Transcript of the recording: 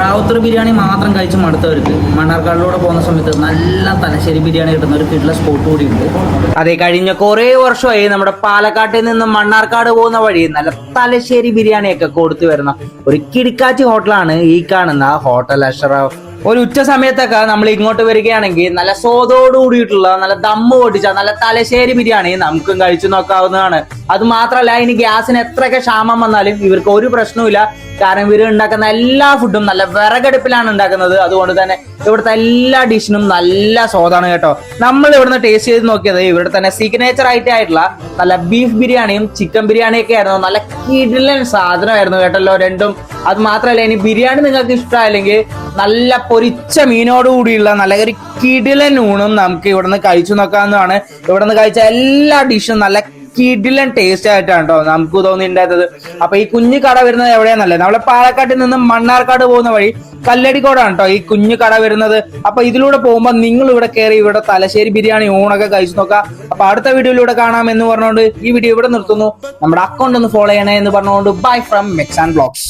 റാവുത്തർ ബിരിയാണി മാത്രം കഴിച്ച് മടുത്തവർക്ക് മണ്ണാർക്കാടിലൂടെ പോകുന്ന സമയത്ത് നല്ല തലശ്ശേരി ബിരിയാണി കിട്ടുന്ന ഒരു കിട്ടുന്ന സ്പോട്ട് കൂടിയുണ്ട്. അതെ, കഴിഞ്ഞ കുറേ വർഷമായി നമ്മുടെ പാലക്കാട്ടിൽ നിന്നും മണ്ണാർക്കാട് പോകുന്ന വഴി നല്ല തലശ്ശേരി ബിരിയാണിയൊക്കെ കൊടുത്തു വരുന്ന ഒരു കിടക്കാച്ചി ഹോട്ടലാണ് ഈ കാണുന്ന ഹോട്ടൽ അഷ്റഫ്. ഒരു ഉച്ച സമയത്തൊക്കെ നമ്മൾ ഇങ്ങോട്ട് വരികയാണെങ്കിൽ നല്ല സ്വാദോട് കൂടിയിട്ടുള്ള നല്ല ദമ്മ് പൊട്ടിച്ച നല്ല തലശ്ശേരി ബിരിയാണി നമുക്കും കഴിച്ചു നോക്കാവുന്നതാണ്. അത് മാത്രമല്ല, ഇനി ഗ്യാസിന് എത്രയൊക്കെ ക്ഷാമം വന്നാലും ഇവർക്ക് ഒരു പ്രശ്നവുമില്ല. കാരണം ഇവർ ഉണ്ടാക്കുന്ന എല്ലാ ഫുഡും നല്ല വിറകടുപ്പിലാണ് ഉണ്ടാക്കുന്നത്. അതുകൊണ്ട് തന്നെ ഇവിടുത്തെ എല്ലാ ഡിഷിനും നല്ല സ്വാദാണ് കേട്ടോ. നമ്മൾ ഇവിടുന്ന് ടേസ്റ്റ് ചെയ്ത് നോക്കിയത് ഇവിടെ തന്നെ സിഗ്നേച്ചർ ആയിട്ടുള്ള നല്ല ബീഫ് ബിരിയാണിയും ചിക്കൻ ബിരിയാണിയൊക്കെ ആയിരുന്നു. നല്ല കിടിലൻ സാധനമായിരുന്നു കേട്ടല്ലോ രണ്ടും. അത് മാത്രമല്ല, ഇനി ബിരിയാണി നിങ്ങൾക്ക് ഇഷ്ടമായില്ലെങ്കിൽ നല്ല പൊരിച്ച മീനോട് കൂടിയുള്ള നല്ല ഒരു കിടിലൻ ഊണും നമുക്ക് ഇവിടുന്ന് കഴിച്ചു നോക്കാവുന്നതാണ്. ഇവിടുന്ന് കഴിച്ച എല്ലാ ഡിഷും നല്ല കിടിലൻ ടേസ്റ്റ് ആയിട്ടാണ് കേട്ടോ നമുക്ക് തോന്നിയിട്ടുണ്ടായിരുന്നത്. അപ്പൊ ഈ കുഞ്ഞു കട വരുന്നത് എവിടെയാന്നല്ലേ, നമ്മളെ പാലക്കാട്ടിൽ നിന്നും മണ്ണാർക്കാട് പോകുന്ന വഴി കല്ലടിക്കോടാണ് കേട്ടോ ഈ കുഞ്ഞു കട വരുന്നത്. അപ്പൊ ഇതിലൂടെ പോകുമ്പോൾ നിങ്ങൾ ഇവിടെ കയറി ഇവിടെ തലശ്ശേരി ബിരിയാണി ഊണൊക്കെ കഴിച്ചു നോക്കാം. അപ്പൊ അടുത്ത വീഡിയോയിലൂടെ കാണാം എന്ന് പറഞ്ഞുകൊണ്ട് ഈ വീഡിയോ ഇവിടെ നിർത്തുന്നു. നമ്മുടെ അക്കൗണ്ട് ഒന്ന് ഫോളോ ചെയ്യണേ എന്ന് പറഞ്ഞുകൊണ്ട് ബൈ ഫ്രം മെക്സ് ആൻഡ് ബ്ലോഗ്സ്.